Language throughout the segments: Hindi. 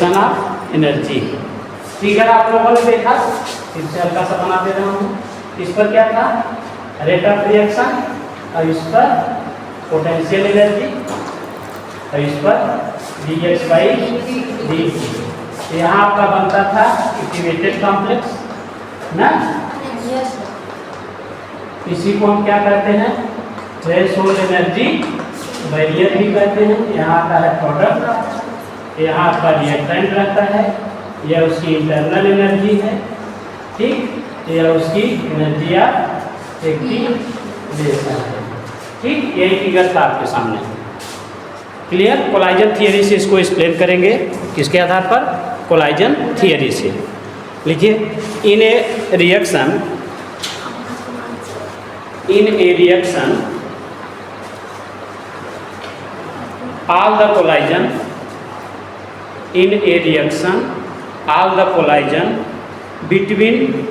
Of energy. फिगर आप लोगों ने देखा, फिर से हल्का सा बना दे रहा हूँ। इस पर क्या था, रेट ऑफ रिएक्शन, और इस पर पोटेंशियल एनर्जी, और इस पर dx by dt। यहाँ आपका बनता था एक्टिवेटेड कॉम्प्लेक्स ना, इसी को हम क्या कहते हैं, थ्रेशोल्ड एनर्जी बैरियर भी कहते हैं। यहाँ आता है प्रोडक्ट, यहाँ आपका रिएक्टेंट रहता है, यह उसकी इंटरनल एनर्जी है, ठीक, यह उसकी एनर्जी ऑफ एक्टिवेशन है, ठीक। यही फिगर था आपके सामने, क्लियर। कोलाइजन थियरी से इसको एक्सप्लेन करेंगे, किसके आधार पर, कोलाइजन थियरी से। लिखिए, in a reaction all the collision in a reaction, all the collision between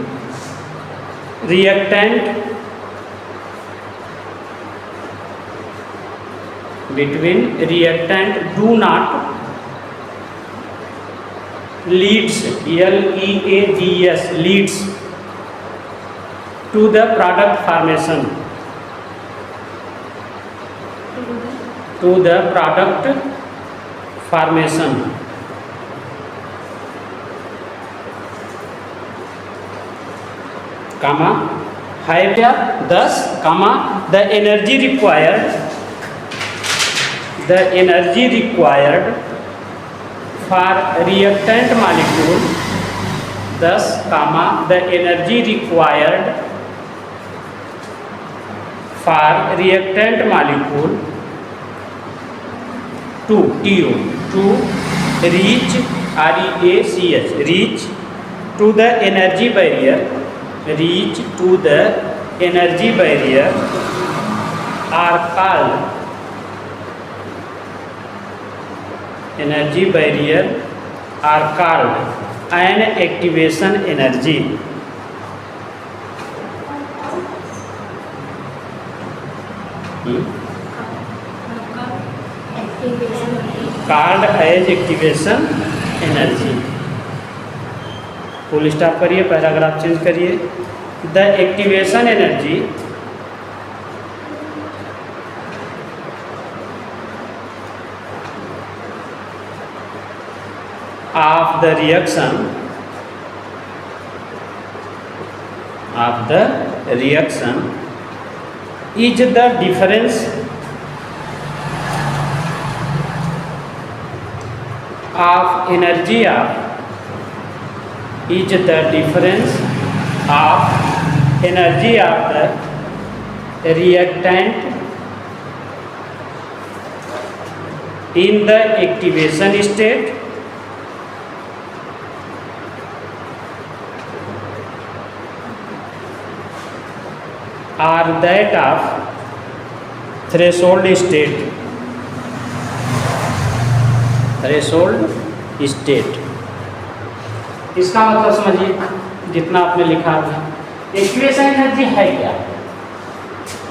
reactant do not leads, L-E-A-D-S, leads to the product formation, to the product formation, comma, have thus, comma, the energy required for reactant molecule, thus, comma, the energy required for reactant molecule to reach, R-E-A-C-H, reach to the energy barrier, are called, an activation energy, called as activation energy। Full stop करिए, पैराग्राफ चेंज करिए। The activation energy of the reaction is the difference of energy of the reactant in the activation state or that of threshold state। इसका मतलब समझिए, जितना आपने लिखा था, एक्टिवेशन एनर्जी है क्या,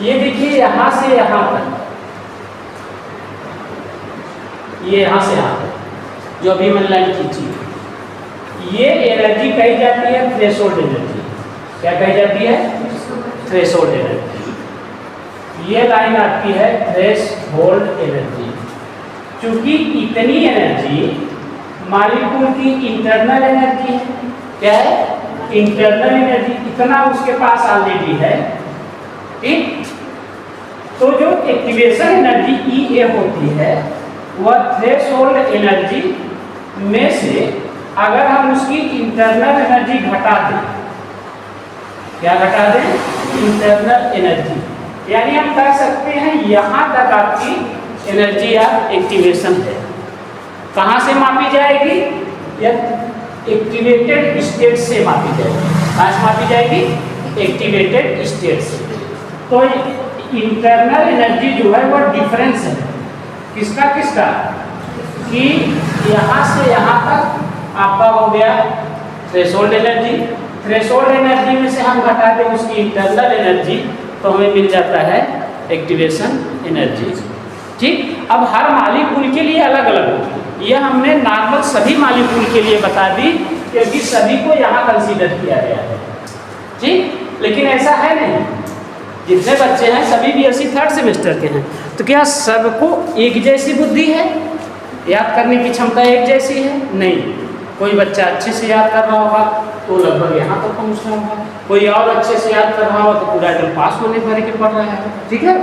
ये देखिए, यहाँ से यहाँ तक, ये यहाँ से यहाँ तक जो अभी मैंने लाइन खींची, ये एनर्जी कही जाती है थ्रेशोल्ड एनर्जी। क्या कही जाती है, थ्रेशोल्ड एनर्जी। ये लाइन आपकी है थ्रेशोल्ड एनर्जी। चूंकि इतनी एनर्जी मॉलिक्यूल की इंटरनल एनर्जी है, क्या है, इंटरनल एनर्जी, इतना उसके पास ऑलरेडी है, ठीक। तो जो एक्टिवेशन एनर्जी E A होती है, वह थ्रेशोल्ड एनर्जी में से अगर हम उसकी इंटरनल एनर्जी घटा दें, क्या घटा दें, इंटरनल एनर्जी, यानी हम कह सकते हैं यहाँ तक आपकी एनर्जी ऑफ एक्टिवेशन है। कहाँ से मापी जाएगी, या एक्टिवेटेड स्टेट से मापी जाएगी। कहाँ से मापी जाएगी, एक्टिवेटेड स्टेट से। तो इंटरनल एनर्जी जो है वह डिफरेंस है, किसका, कि यहाँ से यहाँ तक आपका हो गया थ्रेशोल्ड एनर्जी। थ्रेशोल्ड एनर्जी में से हम घटा दें उसकी इंटरनल एनर्जी, तो हमें मिल जाता है एक्टिवेशन एनर्जी, ठीक। अब हर मॉलिक्यूल के लिए अलग अलग होगी, यह हमने नॉर्मल सभी मॉलिक्यूल के लिए बता दी क्योंकि सभी को यहाँ कंसीडर किया गया है, ठीक। लेकिन ऐसा है नहीं, जितने बच्चे हैं सभी बीएससी थर्ड सेमेस्टर के हैं, तो क्या सबको एक जैसी बुद्धि है, याद करने की क्षमता एक जैसी है? नहीं। कोई बच्चा अच्छे से याद कर रहा होगा तो लगभग यहाँ तक पहुँच रहा होगा, कोई और अच्छे से याद कर रहा होगा तो पूरा एकदम पास होने भर के पढ़ रहा है, ठीक है।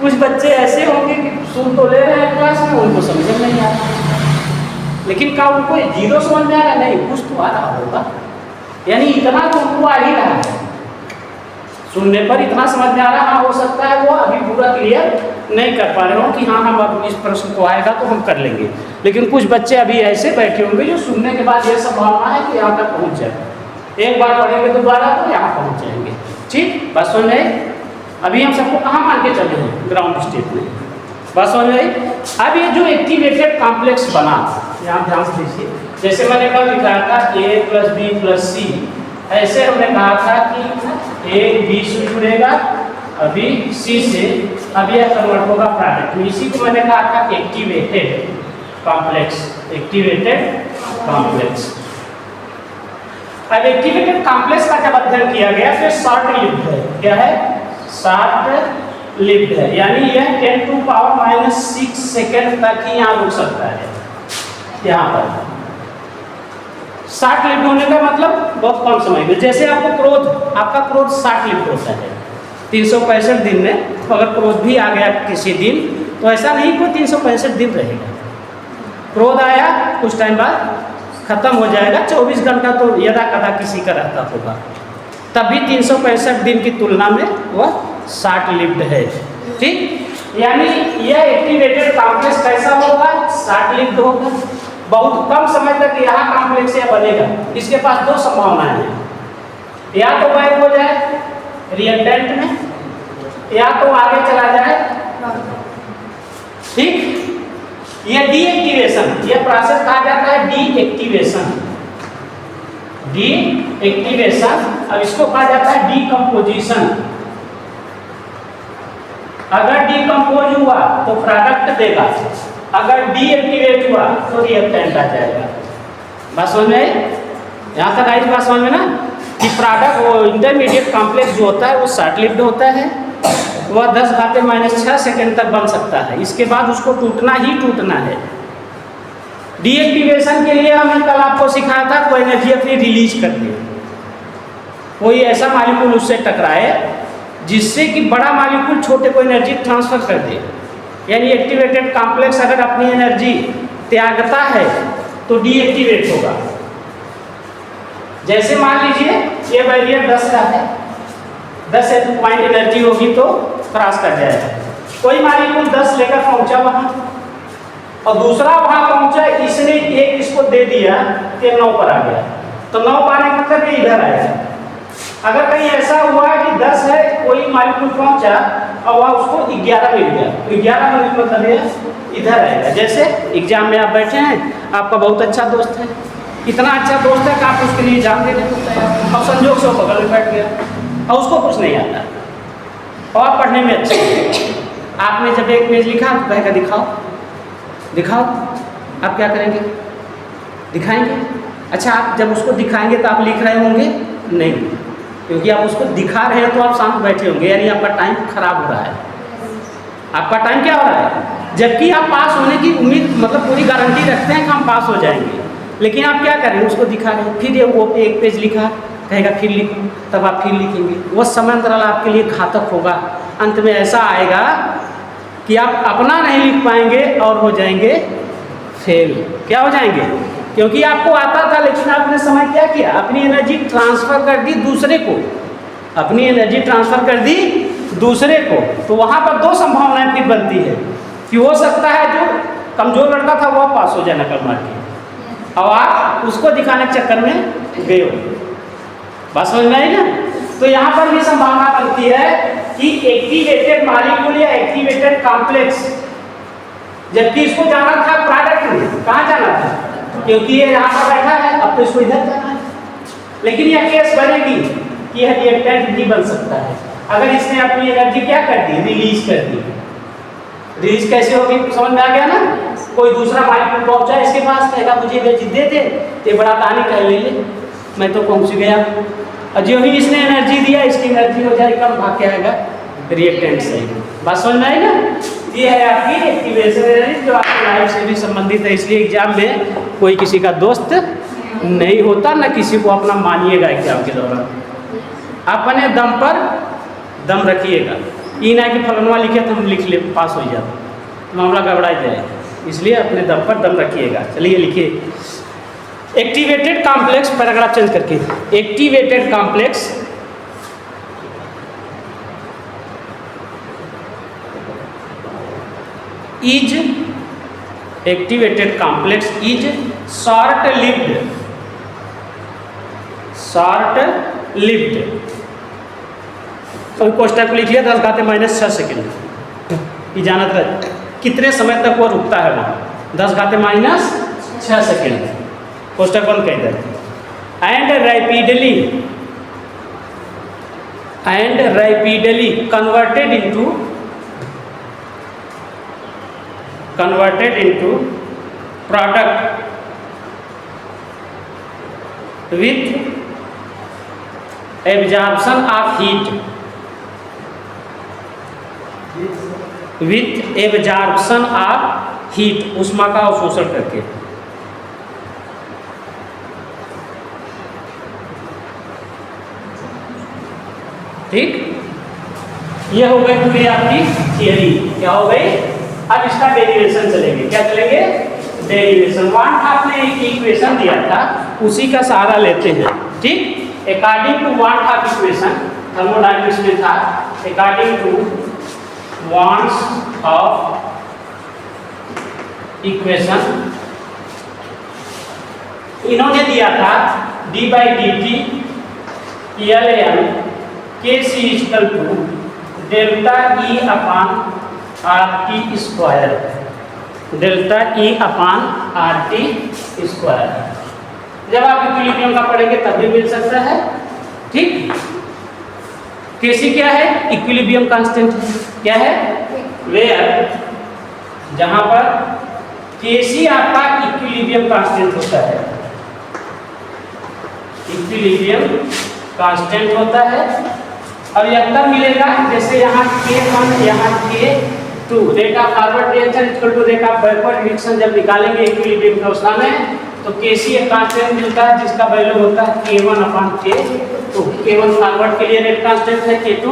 कुछ बच्चे ऐसे होंगे कि सुन तो ले रहे हैं क्लास में, उनको समझ में नहीं आ रहा, लेकिन क्या उनको जीरो समझ में आ रहा? नहीं, कुछ तो आ रहा होगा, यानी इतना तो उनको आ ही रहा है, सुनने पर इतना समझ में आ रहा। हाँ, हो सकता है वो अभी पूरा क्लियर नहीं कर पा रहे हो कि हाँ हम अब इस प्रश्न को आएगा तो हम कर लेंगे, लेकिन कुछ बच्चे अभी ऐसे बैठे होंगे जो सुनने के बाद ये संभावना है कि यहाँ तक पहुँच जाए, एक बार पढ़ेंगे दोबारा तो यहाँ पहुँच जाएंगे, ठीक। बस समझ में अभी हम सबको कहाँ मान के चले हैं? ग्राउंड स्टेट में। बस समझ में अब ये जो एक्टिवेटेड कॉम्प्लेक्स बना, यहाँ ध्यान से दीजिए, जैसे मैंने कल लिखा था A + B + C, ऐसे हमने कहा था कि A B से जुड़ेगा, अभी C से, अब यह कन्वर्ट होगा प्रोडक्ट में। इसी को मैंने कहा था एक्टिवेटेड कॉम्प्लेक्स, एक्टिवेटेड कॉम्प्लेक्स। अब एक्टिवेटेड कॉम्प्लेक्स का जब अध्ययन किया गया तो शॉर्ट लिव्ड है, क्या है? शॉर्ट लिव्ड है, यानी यह 10⁻⁻6 सेकेंड तक ही यहाँ रुक सकता है। यहाँ पर शॉर्ट लिव्ड होने का मतलब बहुत कम समय में, जैसे आपका क्रोध शॉर्ट लिव्ड होता है, 365 दिन में अगर क्रोध भी आ गया किसी दिन तो ऐसा नहीं कि 365 दिन रहेगा, क्रोध आया कुछ टाइम बाद खत्म हो जाएगा, 24 घंटा तो यदा कदा किसी का रहता होगा, तभी 365 दिन की तुलना में वह शॉर्ट लिव्ड है, ठीक। यानी यह एक्टिवेटेड कॉम्प्लेक्स कैसा होगा? शॉर्ट लिव्ड होगा, बहुत कम समय तक यहाँ कॉम्प्लेक्स यह बनेगा। इसके पास दो संभावनाएं हैं, या तो गायब हो जाए रिएक्टेंट में, या तो आगे चला जाए, ठीक। यह डीएक्टिवेशन, यह प्रोसेस कहा जाता है डीएक्टिवेशन, डीएक्टिवेशन। अब इसको कहा जाता है डीकंपोजिशन। अगर डीकंपोज हुआ तो प्रोडक्ट देगा, अगर डीएक्टिवेट हुआ तो रिएक्टेंट आ जाएगा। बात समझ में? यहाँ तक आई बात समझ में ना, कि प्रोडक्ट वो इंटरमीडिएट कॉम्प्लेक्स जो होता है वो शॉर्ट लिव्ड होता है, वह 10⁻⁻6 सेकेंड तक बन सकता है, इसके बाद उसको टूटना ही टूटना है। डीएक्टिवेशन के लिए हमने कल आपको सिखाया था कोई एनर्जी अपनी रिलीज कर दे, कोई ऐसा मॉलिक्यूल उससे टकराए जिससे कि बड़ा मॉलिक्यूल छोटे को एनर्जी ट्रांसफर कर दे, यानी एक्टिवेटेड कॉम्प्लेक्स अगर अपनी एनर्जी त्यागता है तो डीएक्टिवेट होगा। जैसे मान लीजिए ये बैरियर 10 का है, 10 पॉइंट एनर्जी होगी तो क्रॉस कर जाएगा, कोई मॉलिक्यूल 10 लेकर पहुंचा वहां और दूसरा वहां पहुंचा, इसने एक इसको दे दिया कि 9 पर आ गया, तो 9 पाने का मतलब ये इधर आएगा। अगर कहीं ऐसा हुआ कि 10 है, कोई मॉलिक्यूल पहुंचा और वह उसको 11 मिल गया, तो 11 मिलने का मतलब ये इधर आएगा। जैसे एग्जाम में आप बैठे हैं, आपका बहुत अच्छा दोस्त है, इतना अच्छा दोस्त है कि आप उसके लिए एग्जाम देने को तैयार, अब संजोग से वो बगल में बैठ गया और उसको कुछ नहीं आता और पढ़ने में अच्छा है। आपने जब एक पेज लिखा तो कहेगा दिखाओ दिखाओ, आप क्या करेंगे? दिखाएंगे। अच्छा, आप जब उसको दिखाएंगे तो आप लिख रहे होंगे? नहीं, क्योंकि आप उसको दिखा रहे हैं तो आप शांत बैठे होंगे, यानी आपका टाइम खराब हो रहा है। आपका टाइम क्या हो रहा है? जबकि आप पास होने की उम्मीद, मतलब पूरी गारंटी रखते हैं कि हम पास हो जाएंगे, लेकिन आप क्या कर रहे हैं? उसको दिखा रहे हैं। फिर ये वो एक पेज लिखा, कहेगा फिर लिखो, तब आप फिर लिखेंगे। वो समय अंतराल आपके लिए घातक होगा। अंत में ऐसा आएगा कि आप अपना नहीं लिख पाएंगे और हो जाएंगे फेल। क्या हो जाएंगे? क्योंकि आपको आता था, लेकिन आपने समय क्या किया? अपनी एनर्जी ट्रांसफर कर दी दूसरे को, अपनी एनर्जी ट्रांसफर कर दी दूसरे को। तो वहाँ पर दो संभावनाएं फिर बनती है कि हो सकता है जो कमजोर लड़का था वह पास हो जाए नकल मार के, और आप उसको दिखाने के चक्कर में गए हो। बात समझ में आई ना? तो यहाँ पर भी संभावना बनती है कि एक्टिवेटेड मॉलिक्यूल या एक्टिवेटेड कॉम्प्लेक्स, जबकि इसको जाना था प्रोडक्ट में, कहाँ जाना था? क्योंकि ये यहाँ पर बैठा है, अब तो इसको इधर जाना है। लेकिन यह केस बनेगी कि यह रिएक्टेंट भी बन सकता है अगर इसने अपनी एनर्जी क्या कर दी? रिलीज कर दी। रिलीज कैसे होगी? समझ में आ गया ना? कोई दूसरा मालिक पहुंचा इसके पास, कहेगा मुझे दे दे, तो बड़ा कहानी कह ले मैं तो पहुंच गया। और जो ही इसने एनर्जी दिया, इसकी एनर्जी हो जाए कम, भाग के आएगा रिएक्टेंट से। बात समझ में आएगा? ये है आपकी एक्टिवेशन एनर्जी जो आपकी लाइफ से भी संबंधित है। इसलिए एग्जाम में कोई किसी का दोस्त नहीं होता, ना किसी को अपना मानिएगा एग्जाम के दौरान। अपने दम पर दम रखिएगा, ये ना कि फलनवा लिखे तो हम लिख ले पास हो जाता, मामला गड़बड़ा जाए। इसलिए अपने दम पर दम रखिएगा। चलिए लिखिए, एक्टिवेटेड कॉम्प्लेक्स, पैराग्राफ चेंज करके, activated complex is, activated complex is short lived, short lived. तो कोष्टक को लिख लिया 10 घाते -6 सेकेंड। ये जानत रहे कितने समय तक वो रुकता है वहाँ, 10 घाते -6 सेकेंड। कोष्टक बंद कर दे। And rapidly converted into product with absorption of heat, with absorption of heat, ऊष्मा का अवशोषण करके। ठीक, ये हो गई पूरी आपकी थियरी। क्या हो गई? अब इसका डेरिवेशन चलेंगे। क्या चलेंगे? डेरिवेशन। वहां आपने एक इक्वेशन दिया था, उसी का सहारा लेते हैं। ठीक, according to Van't Hoff equation, thermodynamics में था, अकॉर्डिंग टू वाट्स ऑफ इक्वेशन इन्होंने दिया था d/dt ln Kc equal to delta E upon RT square, delta E upon RT square. जब आप इक्विलिब्रियम का पढ़ेंगे तब भी मिल सकता है। ठीक, Kc क्या है? Equilibrium constant. क्या है? वेयर, जहां पर Kc आपका इक्विलिब्रियम कांस्टेंट होता है, इक्विलिब्रियम कांस्टेंट होता है। और यह तब मिलेगा जैसे यहाँ K1 यहाँ K2, rate of forward reaction equal to rate of backward reaction जब निकालेंगे इक्विलिब्रियम अवस्था में, तो Kc एक कांस्टेंट मिलता है जिसका वैल्यू होता है K1 अपान K2। K1 फॉरवर्ड के लिए रेट कांस्टेंट है, K2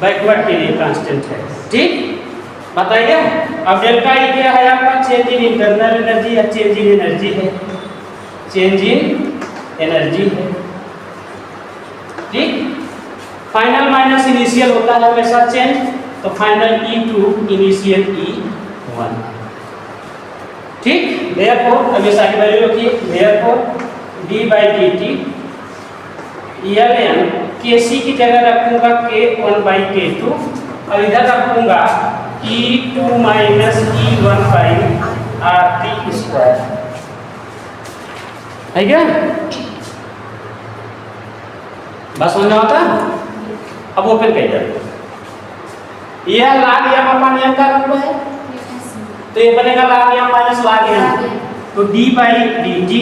बैकवर्ड के लिए कांस्टेंट है। ठीक, बताइए। अब डेल्टा E क्या है आपका? चेंज इन इंटरनल एनर्जी या चेंज इन एनर्जी है, चेंज इन एनर्जी है। ठीक, फाइनल माइनस इनिशियल होता है हमेशा चेंज, तो फाइनल E2 इनिशियल E1। ठीक, देयरफॉर हमेशा की वैल्यू रखिए, देयरफॉर d/dt ln Kc की जगह रखूंगा K1/K2 और इधर रखूंगा E2 माइनस E1/RT स्क्वायर। है क्या? बस समझ में आता है? अब ओपन कर जाए, यह log m अपान m का रूप है, तो ये बनेगा log m minus log m। तो d/dt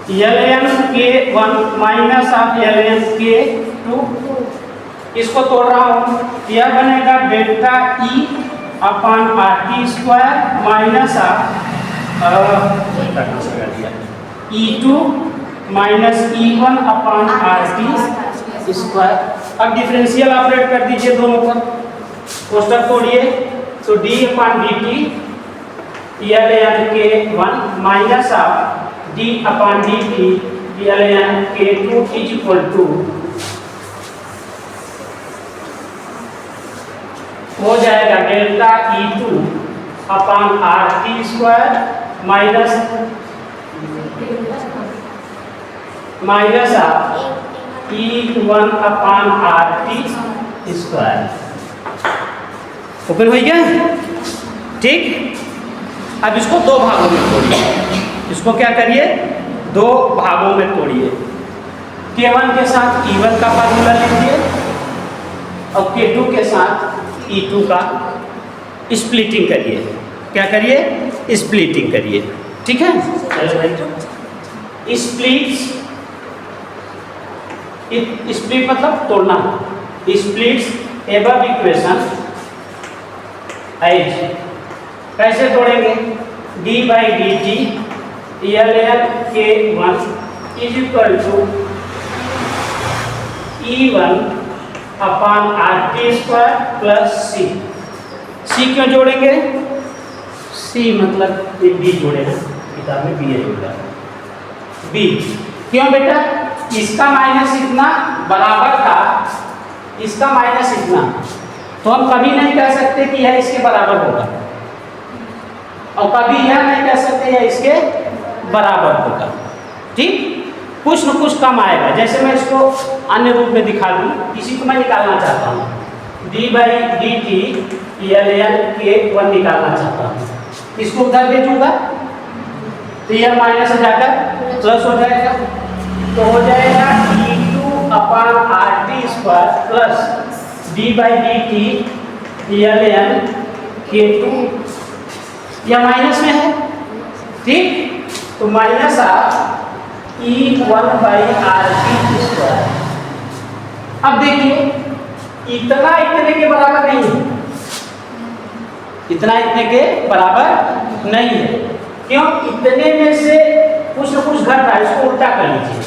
ln K1 minus of ln K2, इसको तोड़ रहा हूँ, यह बनेगा delta E upon RT square minus of E2 minus E1 upon RT square. अब डिफरेंशियल ऑपरेट कर दीजिए दोनों पर, कोष्टक तोड़िए, तो d/dt ln K1 minus of d/dt ln K2 is equal to हो जाएगा delta E2 upon RT square minus of E1 upon RT square. Open हो गया? ठीक, अब इसको दो भागों में तोड़िए। इसको क्या करिए? दो भागों में तोड़िए। K1 के साथ E1 का फार्मूला लिखिए और K2 के साथ E2 का स्प्लिटिंग करिए। क्या करिए, स्प्लिटिंग करिए। ठीक है, चलो भाई, स्प्लिट मतलब तोड़ना। स्प्लिट्स एबव इक्वेशन एज, कैसे तोड़ेंगे, D by D T L L K one is equal to E one upon R T square plus C. C क्यों जोड़ेंगे, सी मतलब ये बी जोड़ेगा, किताब में बी है जोड़ा, बी क्यों बेटा, इसका माइनस इतना बराबर था, इसका माइनस इतना, तो हम कभी नहीं कह सकते कि यह इसके बराबर होगा, और कभी यह नहीं कह सकते यह इसके बराबर होगा। ठीक, कुछ न कुछ कम आएगा। जैसे मैं इसको अन्य रूप में दिखा दूं, इसी को मैं निकालना चाहता हूँ, D by D T L L K one निकालना चाहता हूँ, इसको उधर भेजूंगा तो यह माइनस हो जाकर प्लस हो जाएगा, तो हो जाएगा E2 upon R T square plus D by D T L L K to, यह माइनस में है। ठीक, तो minus of E1 by R T square. अब देखिए, इतना इतने के बराबर नहीं है, इतना इतने के बराबर नहीं है, क्यों, इतने में से कुछ न कुछ घट रहा है, इसको उल्टा कर लीजिए,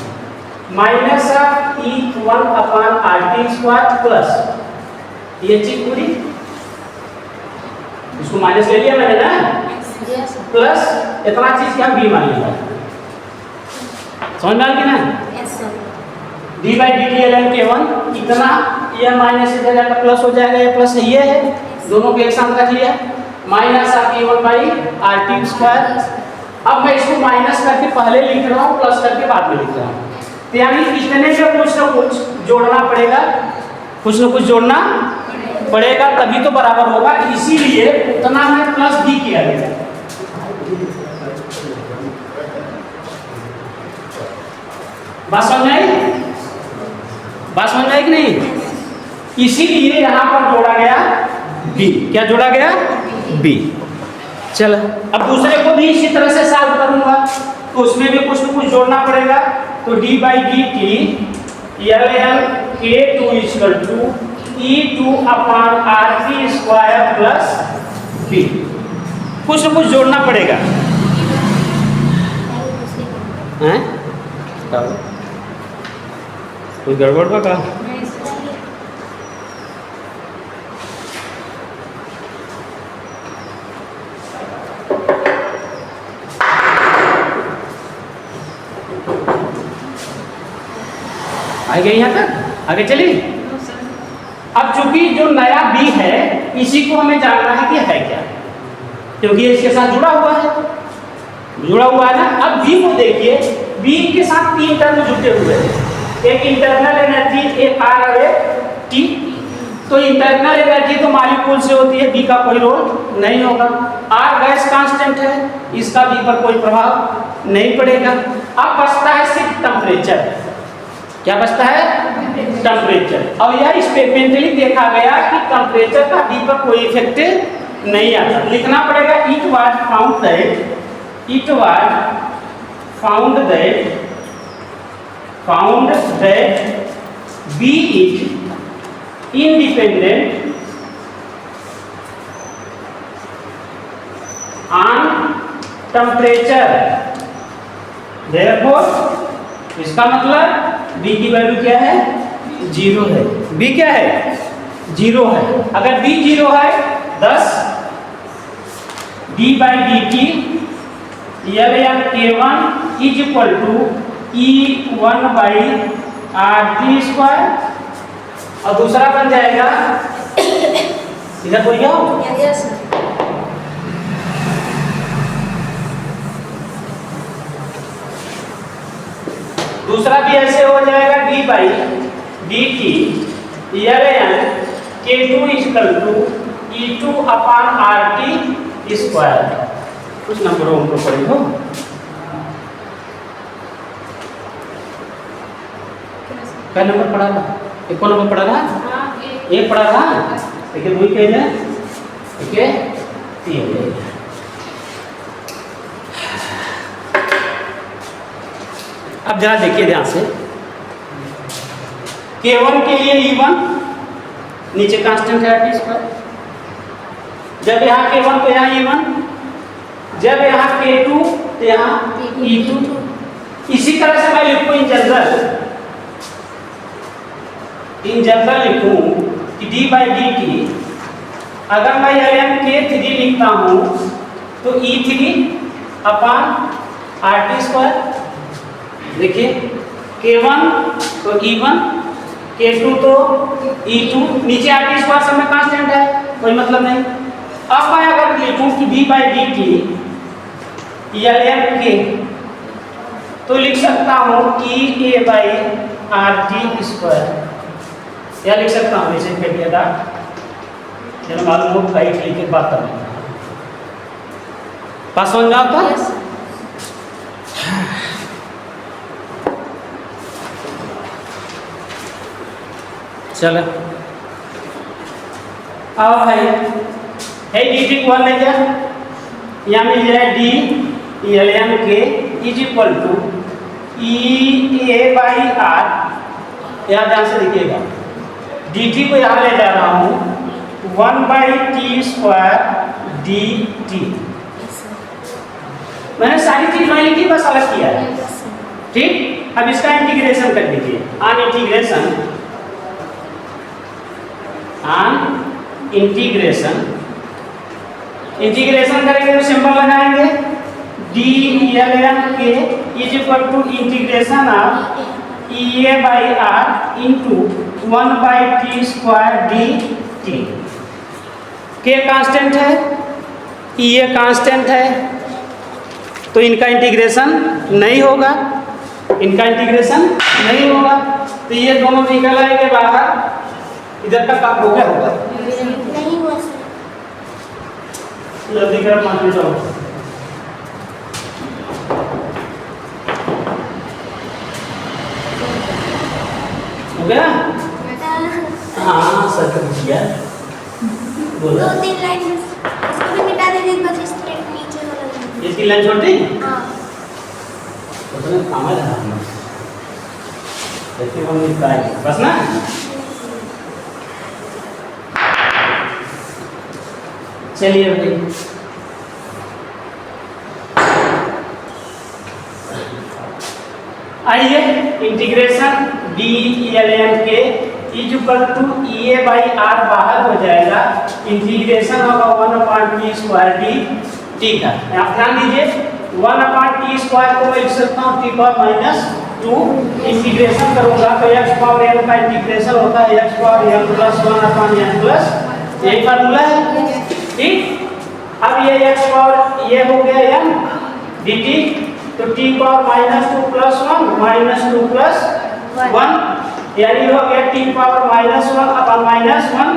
minus of E1 upon R T square plus ये चीज पूरी, इसको माइनस ले लिया मैंने ना, प्लस इतना चीज क्या बी मान लिया, समझ में आ गई ना, D by D T L L K one इतना, यह माइनस इधर जाकर प्लस हो जाएगा, ये प्लस ये है, दोनों को एक साथ रख लिया, minus of E1 by R T square. अब मैं इसको माइनस करके पहले लिख रहा हूँ, प्लस करके बाद में लिख रहा हूँ, तो यानी इतने में कुछ न कुछ जोड़ना पड़ेगा, कुछ न कुछ जोड़ना पड़ेगा, तभी तो बराबर होगा, इसीलिए उतना में प्लस डी किया गया। बात समझ आई, बात समझ आई कि नहीं, इसीलिए यहां पर जोड़ा गया बी, क्या जोड़ा गया, बी। चलो, अब दूसरे को भी इसी तरह से सॉल्व करूंगा, तो उसमें भी कुछ न कुछ जोड़ना पड़ेगा, तो D by D T L L K two equal to E2 upon R T square plus B, कुछ न कुछ जोड़ना पड़ेगा। हैं, कोई गड़बड़ बा का, आ गए यहाँ तक, आगे चलिए। अब चूंकि जो नया बी है इसी को हमें जानना है कि है क्या, क्योंकि ये इसके साथ जुड़ा हुआ है, जुड़ा हुआ है ना। अब बी को देखिए, बी के साथ तीन टर्म जुड़े हुए हैं, एक इंटरनल एनर्जी, एक आर और एक टी। तो इंटरनल एनर्जी तो मॉलिक्यूल से होती है, बी का कोई रोल नहीं होगा। आर गैस कांस्टेंट है, इसका बी पर कोई प्रभाव नहीं पड़ेगा। अब बचता है सिर्फ टेम्परेचर, क्या बचता है, टेम्परेचर। और यह एक्सपेरिमेंटली देखा गया कि टेम्परेचर का बी पर कोई इफेक्ट नहीं आता। लिखना पड़ेगा it was found that B is independent on temperature, therefore इसका मतलब बी की वैल्यू क्या है, 0 है। बी क्या है, 0 है। अगर बी 0 है, 10 D by D T L L K one is equal to E1 by R T square, और दूसरा बन जाएगा, इधर बोल गया हो, दूसरा भी ऐसे हो जाएगा, D by D T L L K two equal to E2 upon R T square. कुछ नंबरों को पढ़ी हो, क्या नंबर पढ़ा था, एक नंबर पढ़ा था, एक पढ़ा था, देखिए 2 कह दें, ठीक है, 3 अब जरा देखिए ध्यान से, K1 के लिए E1 नीचे कांस्टेंट है RT स्क्वायर, जब यहाँ K1 तो यहाँ E1, जब यहाँ K2 तो यहाँ E2। इसी तरह से मैं लिखूँ इन जनरल लिखूँ कि d/dt, अगर मैं ln K3 लिखता हूँ तो E3 अपान RT स्क्वायर। देखिए K1 तो E1, K2 तो E2, नीचे RT स्क्वायर सब में कांस्टेंट है, कोई मतलब नहीं। अब मैं अगर लिखूं कि d/dt ln K, तो लिख सकता हूं EA/RT स्क्वायर, या लिख सकता हूं इसे कह दिया था, चलो मालूम हो कई लिख के बात करने पास समझ में आता है। चलो अब भाई है dt को ले जा, यहाँ मिल जाए d ln K is equal to EA/R। यहाँ ध्यान से देखिएगा, dt को यहाँ ले जा रहा हूँ 1/t स्क्वायर dt। मैंने सारी चीज वही लिखी, बस अलग किया है, ठीक। अब इसका इंटीग्रेशन कर दीजिए, इंटीग्रेशन करेंगे तो सिंबल लगाएंगे d ln K is equal to integration of EA/R into 1/t square dt। K constant है, EA कांस्टेंट है, तो इनका इंटीग्रेशन नहीं होगा, तो ये दोनों निकल आएंगे बाहर। इधर का काम हो गया होगा, नहीं हुआ सर। जल्दी कर 5 मिनट और। हो गया? हाँ सर कर दिया। बोलो 2-3 लाइन इसको भी मिटा दीजिए, बस इस नीचे वाला। ये 3 लाइन छोड़ दी? हाँ। तो तुम्हें काम है ना, देखिए हम निकालेंगे बस ना। चलिए भाई आइए, integration d ln K is equal to EA/R बाहर हो जाएगा, इंटीग्रेशन होगा 1/t स्क्वायर dt का। आप ध्यान दीजिए 1/t स्क्वायर को मैं लिख सकता हूँ t⁻², इंटीग्रेशन करूंगा तो x पावर n का इंटीग्रेशन होता है x पावर n + 1/n+, यही फार्मूला है, ठीक। अब ये x पावर ये हो गया n dt, तो t⁻² + 1 -2 + 1 यानी हो गया t⁻⁻1 अपन -1,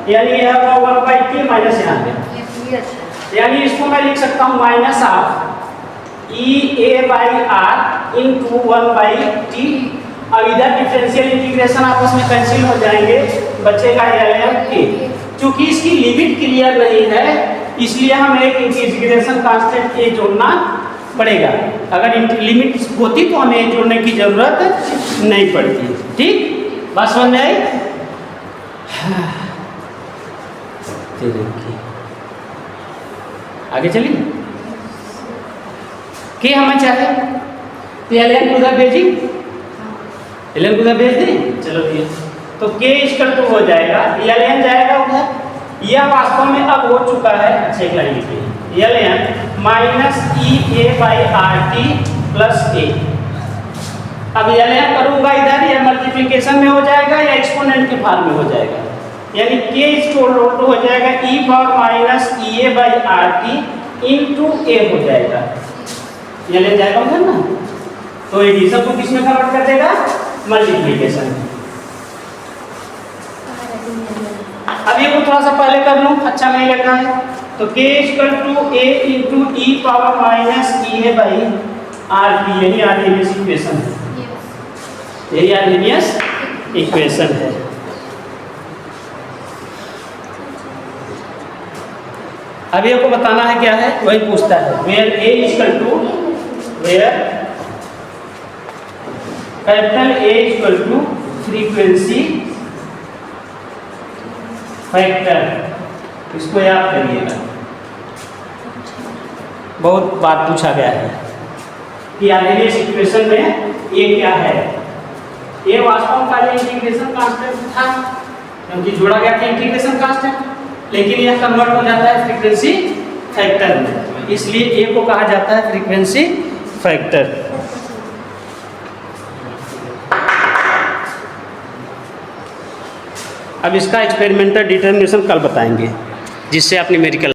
यानी यह होगा 1/t माइनस यहाँ पे, यानी इसको मैं लिख सकता हूँ minus of EA/R into 1/t। अब इधर डिफरेंशियल इंटीग्रेशन आपस में कैंसिल हो जाएंगे, बचेगा ln K। चूंकि इसकी लिमिट क्लियर नहीं है, इसलिए हमें एक इंटीग्रेशन कांस्टेंट a जोड़ना पड़ेगा। अगर लिमिट होती तो हमें जोड़ने की जरूरत नहीं पड़ती, ठीक। बात समझ में आई? आगे चलिए, कि हमें चाहे तो ln को उधर भेजी, ln को उधर भेज दें, चलो ये तो K = हो जाएगा, ln जाएगा उधर, यह वास्तव में अब हो चुका है। अच्छा एक लाइन लिखिए, ln -EA/RT + a। अब ln करूंगा इधर, या मल्टीप्लिकेशन में हो जाएगा या एक्सपोनेंट के फॉर्म में हो जाएगा, यानी K हो जाएगा e⁻EA/RT इंटू a हो जाएगा, ln जाएगा उधर ना, तो एडिशन को किसमें कन्वर्ट कर देगा, मल्टीप्लिकेशन में। अब ये को थोड़ा सा पहले कर लूं, अच्छा नहीं लग रहा है, तो K = a इंटू e⁻EA/RT, यही आर्मीनियस इक्वेशन है, यही आर्मीनियस इक्वेशन है। अब ये को बताना है क्या है, वही पूछता है, where a = capital A equal to frequency factor, इसको याद करिएगा। बहुत बार पूछा गया है कि आर्हेनियस इक्वेशन में ए क्या है। ए वास्तव में पहले इंटीग्रेशन कांस्टेंट था, क्योंकि जोड़ा गया था इंटीग्रेशन कांस्टेंट, लेकिन यह कन्वर्ट हो जाता है फ्रीक्वेंसी फैक्टर में, इसलिए ए को कहा जाता है फ्रीक्वेंसी फैक्टर। अब इसका एक्सपेरिमेंटल डिटर्मिनेशन कल बताएंगे, जिससे आप न्यूमेरिकल